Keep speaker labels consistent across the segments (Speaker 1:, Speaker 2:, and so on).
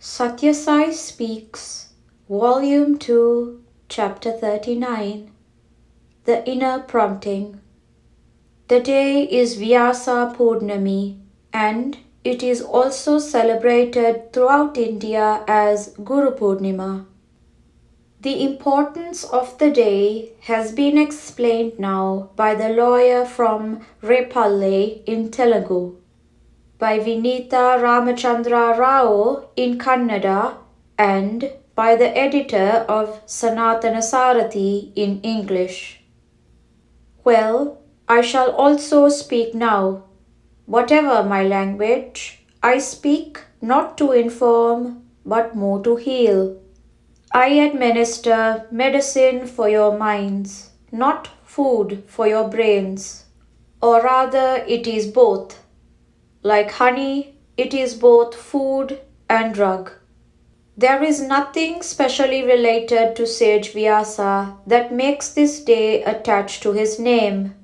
Speaker 1: Sathya Sai Speaks, Volume 2, Chapter 39. The Inner Prompting. The day is Vyasa Purnami, and it is also celebrated throughout India as Guru Purnima. The importance of the day has been explained now by the lawyer from Repalle in Telugu, by Vinita Ramachandra Rao in Kannada, and by the editor of Sanatana Sarathi in English. Well, I shall also speak now. Whatever my language, I speak not to inform, but more to heal. I administer medicine for your minds, not food for your brains. Or rather, it is both. Like honey, it is both food and drug. There is nothing specially related to Sage Vyasa that makes this day attached to his name.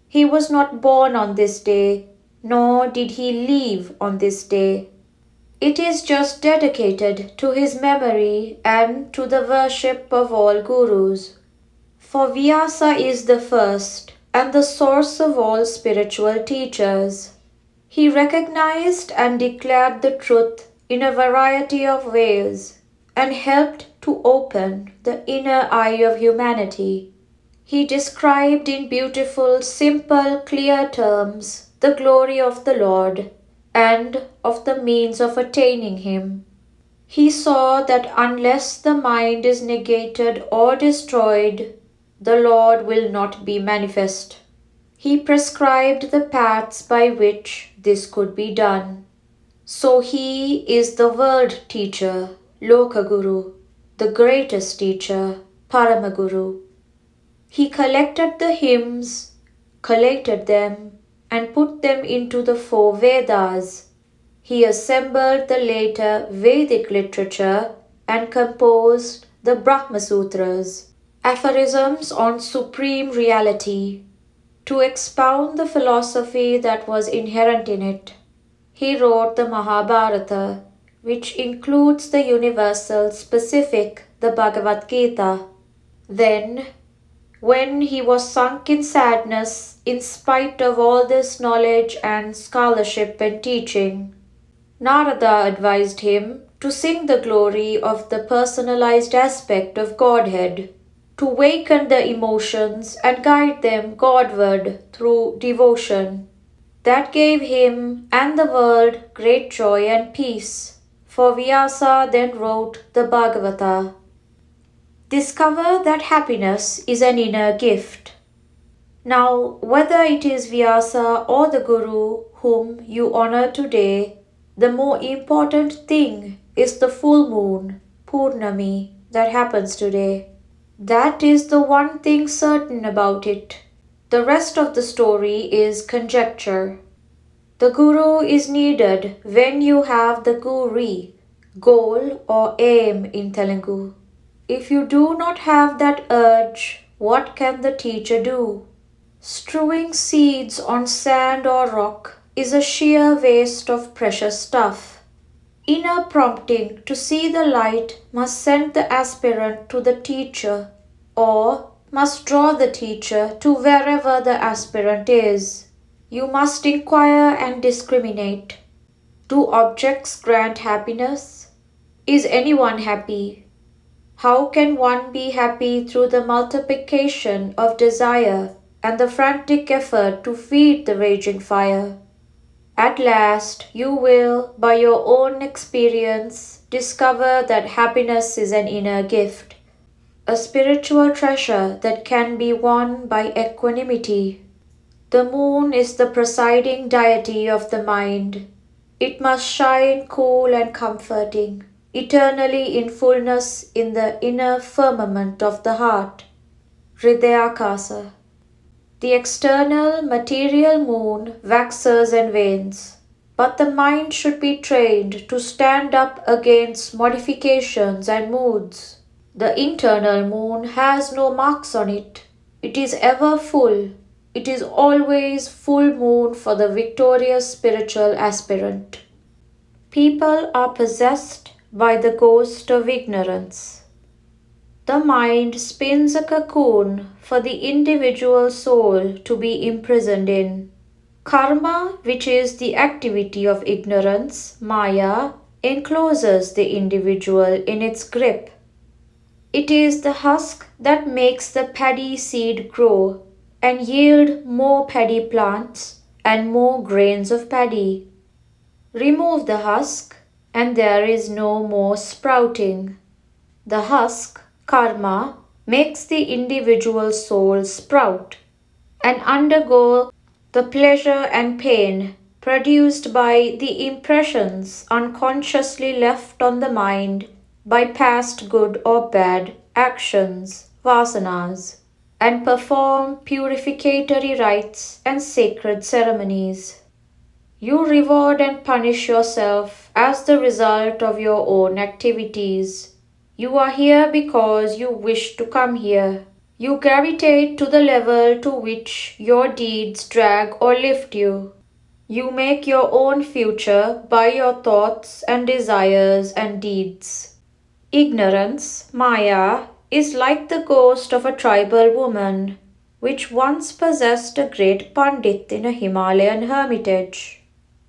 Speaker 1: He was not born on this day, nor did he live on this day. It is just dedicated to his memory and to the worship of all gurus. For Vyasa is the first and the source of all spiritual teachers. He recognized and declared the truth in a variety of ways and helped to open the inner eye of humanity. He described in beautiful, simple, clear terms the glory of the Lord and of the means of attaining Him. He saw that unless the mind is negated or destroyed, the Lord will not be manifest. He prescribed the paths by which this could be done. So he is the world teacher, Lokaguru, the greatest teacher, Paramaguru. He collected the hymns, collated them, and put them into the 4 Vedas. He assembled the later Vedic literature and composed the Brahma Sutras, aphorisms on supreme reality, to expound the philosophy that was inherent in it. He wrote the Mahabharata, which includes the universal specific, the Bhagavad Gita. Then, when he was sunk in sadness in spite of all this knowledge and scholarship and teaching, Narada advised him to sing the glory of the personalized aspect of Godhead, to waken the emotions and guide them Godward through devotion. That gave him and the world great joy and peace, for Vyasa then wrote the Bhagavata. Discover that happiness is an inner gift. Now, whether it is Vyasa or the Guru whom you honor today, the more important thing is the full moon, Purnami, that happens today. That is the one thing certain about it. The rest of the story is conjecture. The Guru is needed when you have the Guri, goal or aim in Telugu. If you do not have that urge, what can the teacher do? Strewing seeds on sand or rock is a sheer waste of precious stuff. Inner prompting to see the light must send the aspirant to the teacher, or must draw the teacher to wherever the aspirant is. You must inquire and discriminate. Do objects grant happiness? Is anyone happy? How can one be happy through the multiplication of desire and the frantic effort to feed the raging fire? At last you will, by your own experience, discover that happiness is an inner gift, a spiritual treasure that can be won by equanimity. The moon is the presiding deity of the mind. It must shine cool and comforting, eternally in fullness in the inner firmament of the heart, Hridayakasa. The external material moon waxes and wanes, but the mind should be trained to stand up against modifications and moods. The internal moon has no marks on it. It is ever full. It is always full moon for the victorious spiritual aspirant. People are possessed by the ghost of ignorance. The mind spins a cocoon for the individual soul to be imprisoned in. Karma, which is the activity of ignorance, Maya, encloses the individual in its grip. It is the husk that makes the paddy seed grow and yield more paddy plants and more grains of paddy. Remove the husk, and there is no more sprouting. The husk, karma, makes the individual soul sprout and undergo the pleasure and pain produced by the impressions unconsciously left on the mind by past good or bad actions, vasanas, and perform purificatory rites and sacred ceremonies. You reward and punish yourself as the result of your own activities. You are here because you wish to come here. You gravitate to the level to which your deeds drag or lift you. You make your own future by your thoughts and desires and deeds. Ignorance, Maya, is like the ghost of a tribal woman, which once possessed a great Pandit in a Himalayan hermitage.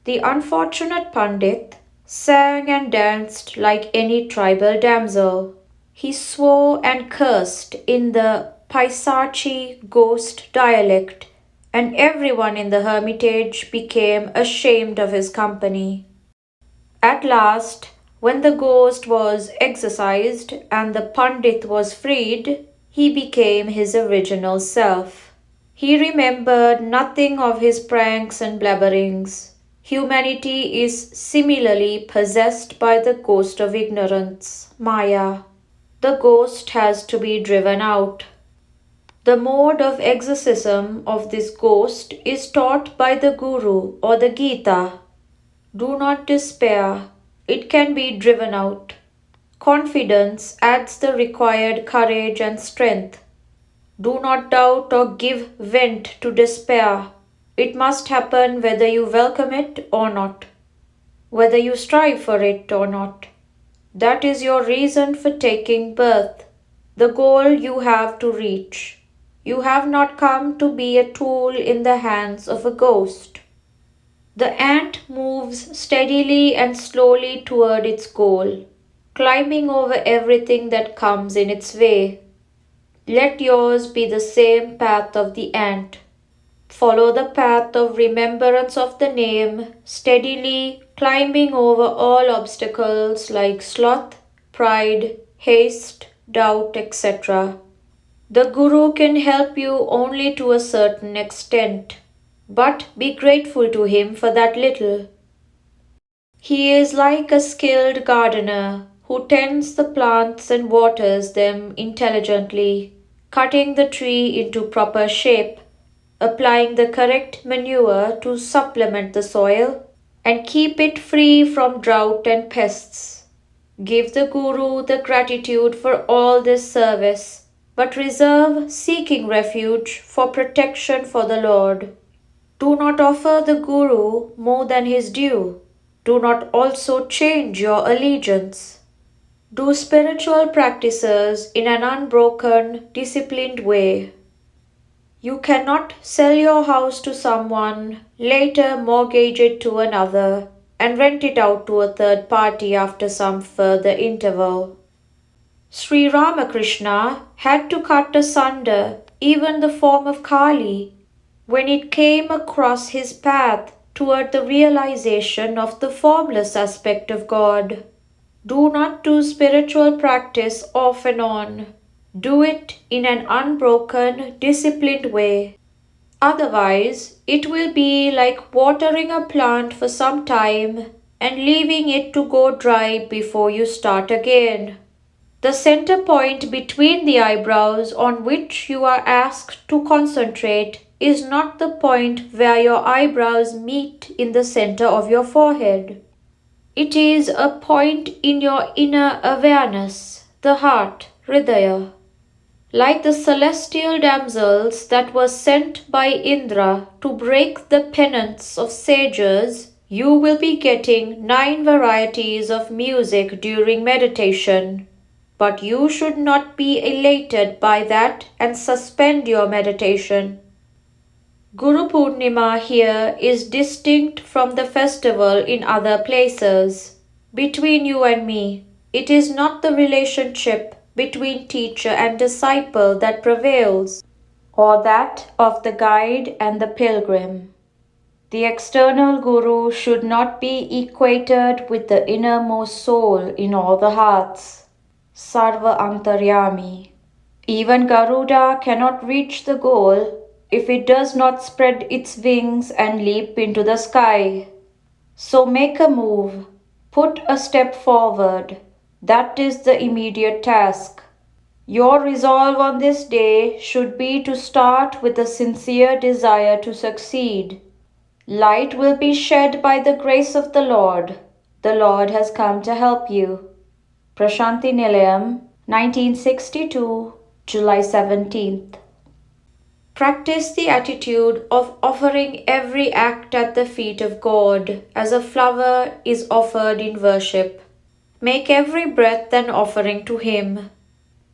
Speaker 1: The unfortunate Pandit sang and danced like any tribal damsel. He swore and cursed in the Paisachi ghost dialect, and everyone in the hermitage became ashamed of his company. At last, when the ghost was exorcised and the Pandit was freed, he became his original self. He remembered nothing of his pranks and blabberings. Humanity is similarly possessed by the ghost of ignorance, Maya. The ghost has to be driven out. The mode of exorcism of this ghost is taught by the Guru or the Gita. Do not despair, it can be driven out. Confidence adds the required courage and strength. Do not doubt or give vent to despair. It must happen whether you welcome it or not, whether you strive for it or not. That is your reason for taking birth, the goal you have to reach. You have not come to be a tool in the hands of a ghost. The ant moves steadily and slowly toward its goal, climbing over everything that comes in its way. Let yours be the same path of the ant. Follow the path of remembrance of the name, steadily climbing over all obstacles like sloth, pride, haste, doubt, etc. The Guru can help you only to a certain extent, but be grateful to him for that little. He is like a skilled gardener who tends the plants and waters them intelligently, cutting the tree into proper shape, applying the correct manure to supplement the soil and keep it free from drought and pests. Give the Guru the gratitude for all this service, but reserve seeking refuge for protection for the Lord. Do not offer the Guru more than his due. Do not also change your allegiance. Do spiritual practices in an unbroken, disciplined way. You cannot sell your house to someone, later mortgage it to another, and rent it out to a third party after some further interval. Sri Ramakrishna had to cut asunder even the form of Kali when it came across his path toward the realization of the formless aspect of God. Do not do spiritual practice off and on. Do it in an unbroken, disciplined way. Otherwise, it will be like watering a plant for some time and leaving it to go dry before you start again. The center point between the eyebrows on which you are asked to concentrate is not the point where your eyebrows meet in the center of your forehead. It is a point in your inner awareness, the heart, Hridaya. Like the celestial damsels that were sent by Indra to break the penance of sages, You will be getting 9 varieties of music during meditation, but you should not be elated by that and suspend your meditation. Guru Purnima here is distinct from the festival in other places. Between you and me, it is not the relationship between teacher and disciple that prevails, or that of the guide and the pilgrim. The external guru should not be equated with the innermost soul in all the hearts. Sarva Antaryami. Even Garuda cannot reach the goal if it does not spread its wings and leap into the sky. So make a move, put a step forward. That is the immediate task. Your resolve on this day should be to start with a sincere desire to succeed. Light will be shed by the grace of the Lord. The Lord has come to help you. Prashanti Nilayam, 1962, July 17th. Practice the attitude of offering every act at the feet of God as a flower is offered in worship. Make every breath an offering to Him.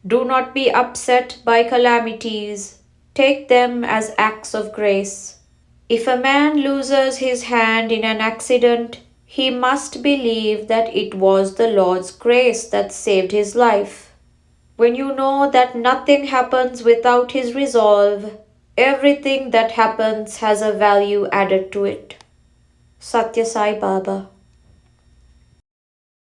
Speaker 1: Do not be upset by calamities. Take them as acts of grace. If a man loses his hand in an accident, he must believe that it was the Lord's grace that saved his life. When you know that nothing happens without His resolve, everything that happens has a value added to it. Sathya Sai Baba.